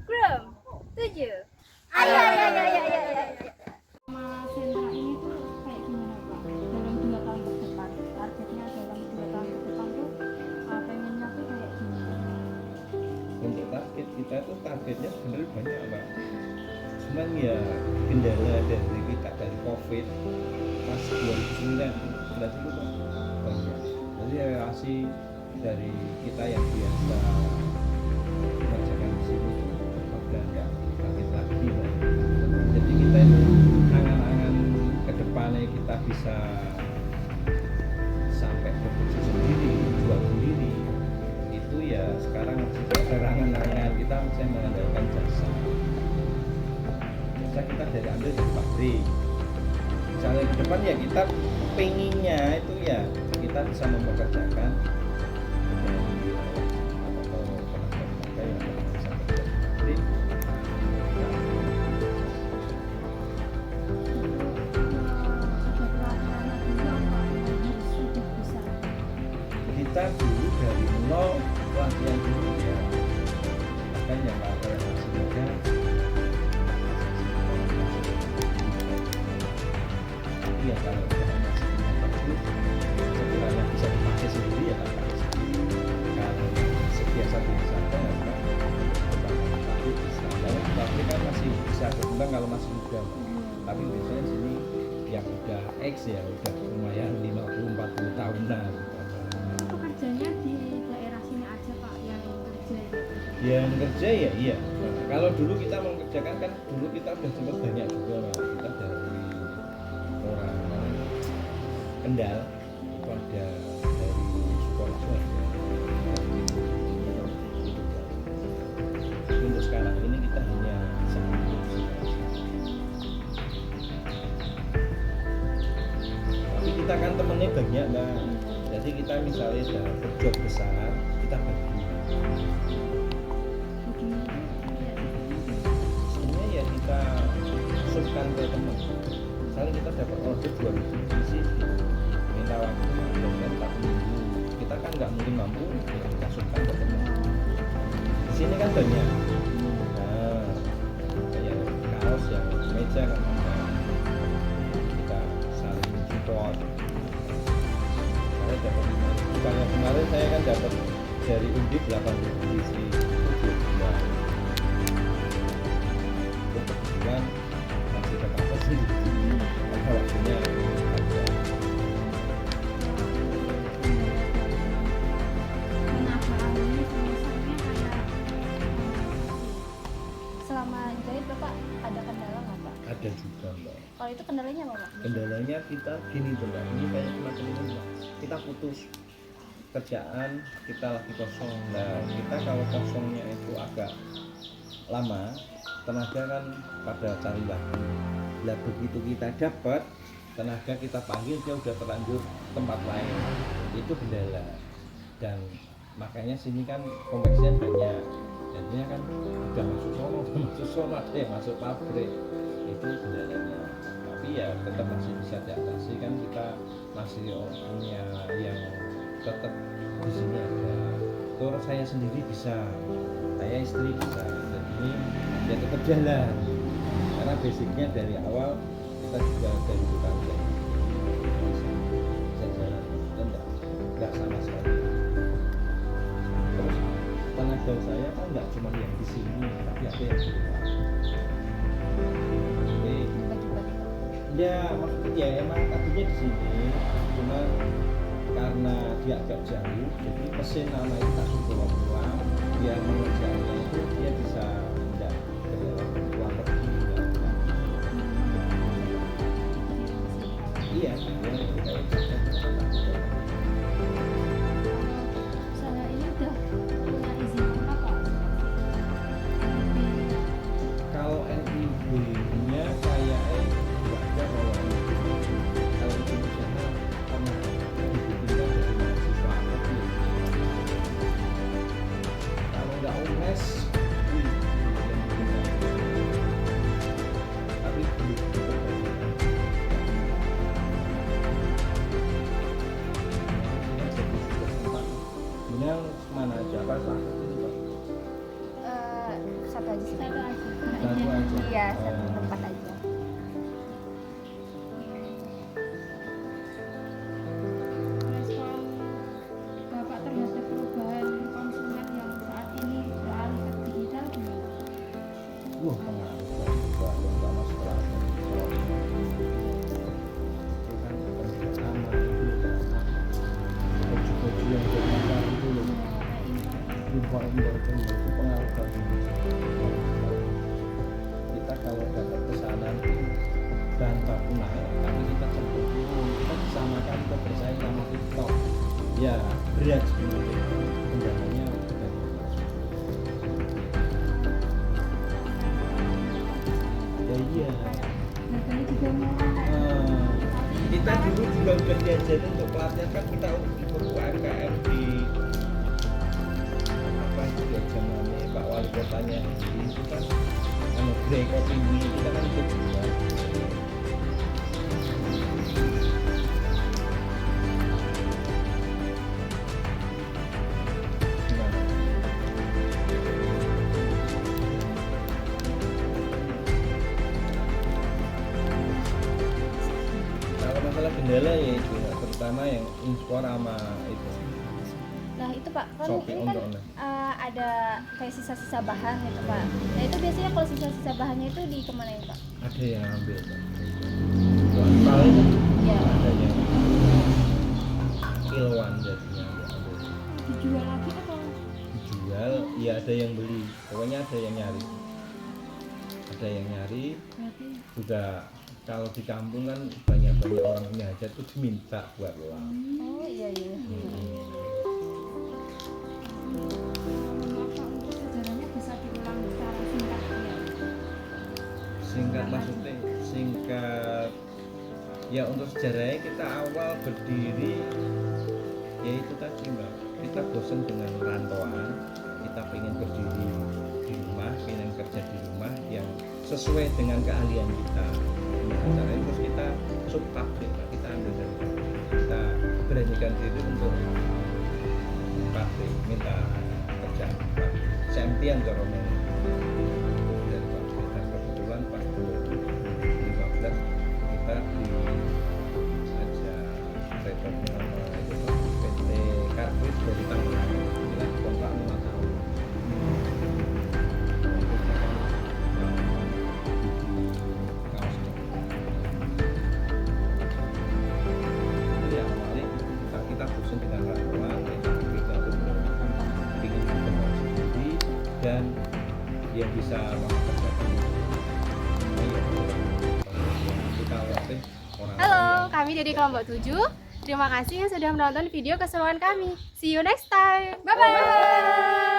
Belum. 7. Ayo, ayo, ayo, ayo, ayo, ayo. Sama sentra ini tuh kayak gimana Pak? Dalam 2 tahun ke depan, targetnya dalam 2 tahun ke depan tuh pengennya tuh kayak gimana? Untuk target kita tuh targetnya sebenarnya banyak Mbak, cuman ya kendala dari kita dari COVID pas 2019 itu kan banyak, jadi relasi dari kita yang biasa mengerjakan di sini udah nggak bangkit lagi Mbak. Jadi kita itu angan-angan ke depannya kita bisa sampai produksi sendiri, jual sendiri, itu ya sekarang masih angan-angan kita masih mengandalkan jasa kita dari ambil dari pabrik. Misalnya ke depan ya kita pengennya itu ya kita bisa mempekerjakan tenaga yang bisa bekerja di pabrik. Kita dulu dari nol latihan dulu ya, makanya kalau masih muda ya kalau masih bagus sekiranya bisa dipakai sendiri ya tak pakai sendiri. Kalau sebiasa-biasa aja ya tapi bisa. Kalau di pabrik kan masih bisa berkembang kalau masih muda, tapi biasanya sini yang udah X ya udah lumayan 50-40 tahunan. Pekerjanya di daerah sini aja Pak yang kerja gitu. Yang kerja ya iya. Nah, kalau dulu kita mengerjakan kan dulu kita udah sempat banyak juga Pak. Kita dari orang Kendal itu ada dari Sukoharjo ada. Untuk sekarang ini kita hanya tapi kita kan temennya banyak Mbak. Jadi kita misalnya dapat job besar kita bagi. Sebenarnya ya kita masukkan ke teman. Misalnya kita dapat order 2000 isi minta waktu dan 4 minggu. Kita kan nggak mungkin mampu ya kita masukkan ke teman. Di sini kan banyak. Nah, kayak kaos yang meja kan ada. Kita saling support. Saya dapat kemarin saya kan dapat dari Undip 80 isi 7 bulan. Untuk kebetulan masih ke kampus sih karena waktunya ada. Selama jahit Bapak ada kendala nggak Pak? Ada juga Mbak. Kalau itu kendalanya apa Pak? Kendalanya kita gini tuh Mbak, ini kayak semacam ini Mbak, kita putus kerjaan, kita lagi kosong. Nah kita kalau kosongnya itu agak lama, tenaga kan pada cari lagi. Nah begitu kita dapat tenaga kita panggil dia udah terlanjur tempat lain, itu kendala. Dan makanya sini kan kompleksnya banyak, jadinya kan udah masuk sono ada yang masuk pabrik, itu kendalanya. Tapi ya tetap masih bisa diatasi kan, kita masih punya yang tetap di sini ada. Terus saya sendiri bisa, saya istri bisa, jadi ya tetap jalan. Karena basicnya dari awal kita juga dari tukang jahit bisa jalan, enggak sama sekali. Terus tenaga saya kan nggak cuma yang di sini, tapi ada yang di luar. Jadi ya maksudnya ya emang tadinya di sini, cuma karena dia agak jauh, jadi mesin nama itu tak suruh pulang, dia mengerjakannya itu dia bisa pindah ke luar negeri. Iya, dia Saya ini udah punya izin apa Pak? kalau NIB-nya kayaknya nggak ada. Kalau itu misalnya pernah dibimbingkan dari mahasiswa tapi kalau nggak UNES tapi belum kemudian mana aja satu tempat aja. Respon Bapak terhadap perubahan konsumen yang saat ini beralih ke digital gimana? Pengaruh juga terutama setelah itu kan juga sama baju-baju yang bermakna itu loh, impor itu pengaruh banget. Kita kalau dapat pesanan itu bahan baku naik tapi kita cenderung turun, kita disamakan, kita bersaing sama TikTok ya, berat sebenarnya kendalanya. Iya. Harganya juga murah. Kita dulu juga udah diajarin untuk pelatihan kan, kita ikut UMKM di apa itu ya zamannya Pak Wali Kotanya itu kan Grey Kopi Wii, kita kan ikut juga. Masalah kendala ya itu, terutama yang impor sama itu Nah itu Pak, kan Shopee ini kan online. ada kayak sisa-sisa bahan gitu Pak. Nah itu biasanya kalau sisa-sisa bahannya itu di kemana ya Pak? Ada yang ambil Pak. Kuantal itu Iya. ada yang kiloan jadinya ambil. Dijual lagi atau Dijual, ya ada yang beli, pokoknya ada yang nyari, berarti juga kalau di kampung kan banyak orang punya hajat tuh diminta buat uang. Oh iya iya. Bapak untuk sejarahnya bisa diulang secara singkat ya? Singkat maksudnya singkat ya, untuk sejarahnya kita awal berdiri ya itu tadi Mbak, kita bosan dengan rantauan, kita pengen berdiri di rumah, pengen kerja di rumah yang sesuai dengan keahlian kita. Nah, caranya terus kita sub pabrik, kita ambil dari pabrik, kita beranikan diri untuk pabrik, minta kerjaan pabrik sentian corongnya dari pabrik. Dan kebetulan pas 2015 kita diajak rekor nama itu PT Karbit dari Tangerang, bilang kontrak 5 tahun. Dan yang bisa mempekerjakan kita latih orang. Halo, kami dari kelompok 7. Terima kasih yang sudah menonton video keseruan kami. See you next time. Bye bye.